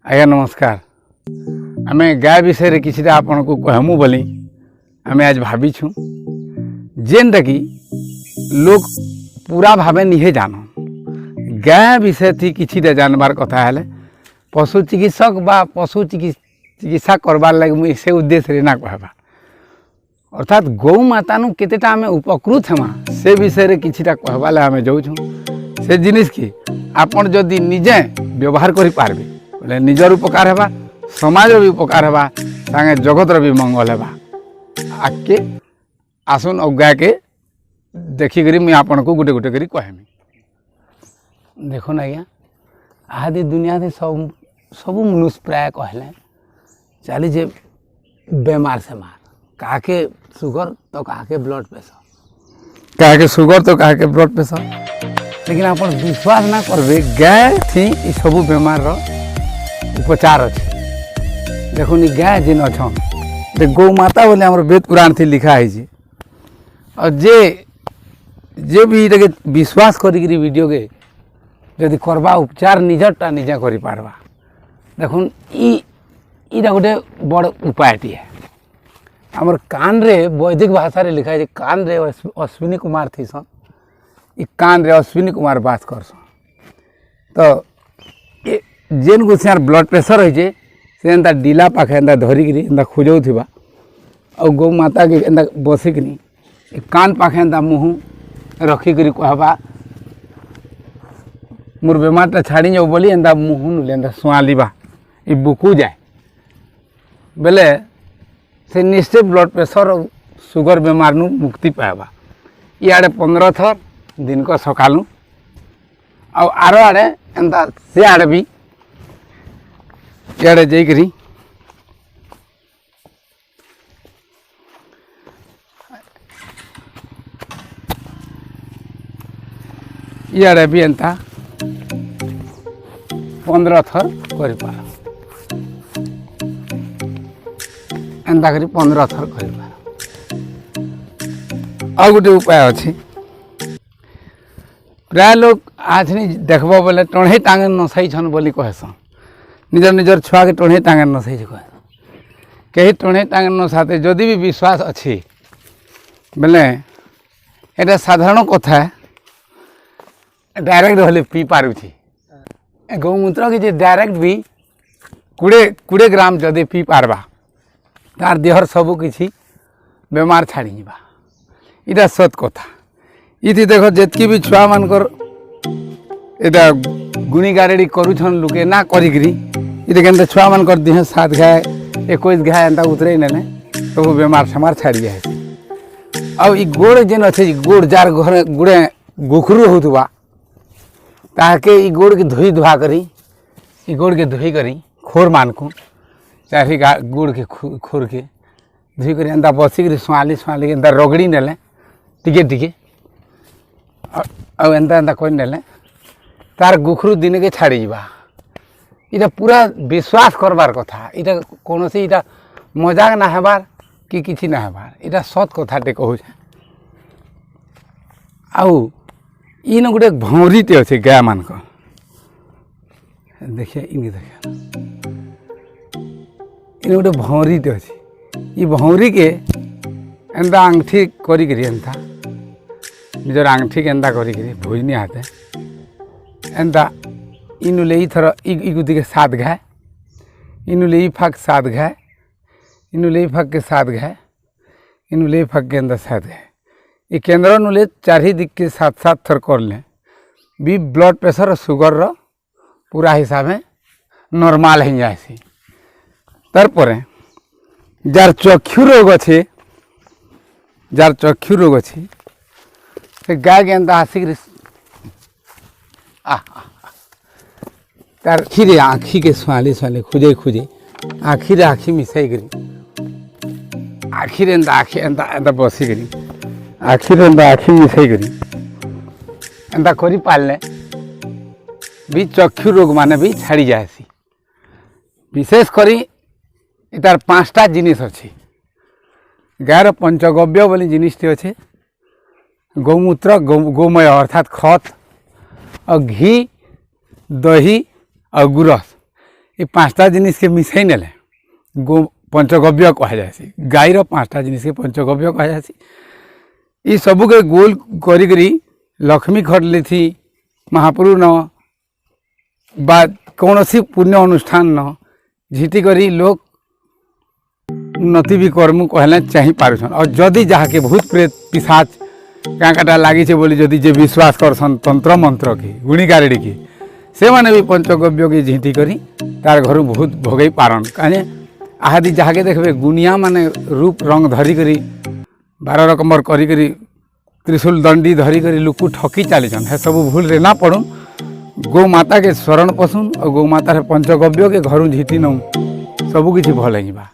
आज्ञा नमस्कार। आम गाय विषय किसी आपन को कहमु बोली आम आज भाविछु जेनटा कि लोग पूरा भावे निहे जान गाय विषय थी किसी जानबार कथा है पशु चिकित्सक बा पशु चिकित्सा करबार लगे मुझे से उद्देश्य ना कहबा अर्थात गौ माता केतेटा आम उपकृत हेमा से विषय किसी कहबार आम जाऊँ से जिनिस की आपन जदि निजे व्यवहार करि पारबे बोले निजर उपकार हेबा समाज भी उपकार हेबा संगे जगतर भी मंगल हेबा। आगे आसुन और गाय के देखिक मुझे आपन को गोटे गोटे करी कहमी। देखो ना आज्ञा आदि दुनिया से सब सब मनुष्य प्राय कहले चली जे बेमार से मार कहा के सुगर तो कहा के ब्लड प्रेशर कहा के सुगर तो कहा के ब्लड प्रेशर लेकिन आप विश्वास ना करबे गाय थी सब बेमार रो उपचार अच्छे। देखो नी गाय जिन अच्छा गौ माता बोले आम वेद पुराण थी लिखा है और जे भी ये विश्वास करी वीडियो के जदि करवा उपचार निजरटा निजे कर पारबा देखुन इटा गोटे बड़ उपायटी है। आमर कान रे वैदिक भाषा रे लिखा है कान रे अश्विनी कुमार थी सन कान रे अश्विनी कुमार बास करसन तो जेन को से ब्लड प्रेशर होइए से एंता डीला पाखे एंता धरिकी एंता खोजौथिबा और गौ माता के एंता बसिकनी कान पाखे एंता मुँह रखिकी कहबा मोर बेमारटा छाड़ी जाओ बोली एंता मुँह नुले एंता सुआलिबा ये बुकू जाए बेले से निश्चय ब्लड प्रेशर और सुगर बेमार नु मुक्ति पाएबा। इे 15 थर दिन को सकालू और आर आड़े एंता से आड़े भी इे जाकरी इे भी एंता 15 थर कर पार एंता करी 15 थर कर पार। और गोटे उपाय अच्छी प्राय लोग आज नहीं देखब बोले टढ़े टांगे नसाई छन बोली कहसन निजर निजर छुआ के टढ़े टांगे नसाई कह कहीं टढ़े टांगे नसाते जदि भी विश्वास अच्छी बोले एटा साधारण कथा डायरेक्ट होले पी पारुछि गौमूत्र के डायरेक्ट भी 20 ग्राम जदि पी पारबा तार देहर सबू किसी बेमार छाड़ी जा इटा सत कथा। इति देख जितकी भी छुआ मानकर एटा गुणी गारेड़ी करुछन लुके ना करिकरी इते केनता छुआ मानकर देह 7 गाय 21 गाय एंता उतरे नेने तो बेमार सेमार छाड़ी जाए। अब ई गोड़ जेन अच्छे गोड़ जार घर गुड़े गोखरू होतुबा ताके ई गोड़ के धोई धुआ करी ई गोड़ के धोई करी खोर मान को चाहे गोड़ के खोर के धोई करी एंता बसिक सुआली सुआली एंता रगड़ी नेले टिके टिके और एंता एंता कर नेले तार गुखरू दिन के छाड़ी जा। इटा पूरा विश्वास करबार कथा इटा कौन से इटा मजाक ना हेबार कि किसी ना हेबार इटा सत कथाटे कहूँ आउ इन गोटे भौरीटे अच्छे गाय मान देखिए इन देखिए इन गोटे भौरीटे अच्छे ये भौरी के एंता आंगठी करी एंता निजर आंगठी के एंता करी भोजनी हाथे एंता इनुले ई थर इगुदी के 7 गाय इनुले ई फाक 7 गाय इनुले ई फाक के 7 गाय इनुले ई फाक के एंता 7 गाय ये केंद्र नुले 4 दिक के 7 थर कर ले भी ब्लड प्रेशर और सुगर रो पूरा हिसाब में नॉर्मल हो जाए। तारपरे जार चक्षु रोग अच्छे जार चक्षु रोग अच्छे से गाय के एंता आसिक तार आखिरे आँखी के सुआली सुआली खुजे खुजे आखिरे आँखी मिसाई करी आखिरे एंता आँखी एंता एंता बसी करी आखिरे एंता आँखी मिसाई करी एंता करी पारले भी चक्षु रोग माने भी छाड़ी जाए। विशेष करी तार 5टा जिनिस अच्छी गायर पंचगव्य बोली जिनिसटी अच्छे गौमूत्र गोमय अर्थात खत और घी दही और गुरस ये 5टा जिनिस के मिसई नेले गो पंचगव्य कह जासी। गाईर 5टा जिनिस के पंचगव्य कह जासी। ये सबू के गोल करी लक्ष्मी खटली थी महाप्रभु न बा कौन सी पुण्य अनुष्ठान न झीटी करी लोग उन्नति भी कर्म कहले चाह पारुछन। और जदि जहाँके भूत प्रेत पिशाच काँटा लगी बोली जदि जे विश्वास करसन तंत्र मंत्र की गुणी गारेड़ी की से माने भी पंचगव्य की झीटी करी तार घर भूत भोगई पारन। कहे आहादी जहाँके देखबे गुनिया माने रूप रंग धरी करी 12 रकमर करी त्रिशूल दंडी धरी करी लुकु ठकी चलीछन। है सब भूल रे ना पड़ुन। गौ माता के शरण पसुन और गौ माता पंचगव्य के घर झीटी नौ सबू किसी भल होगा।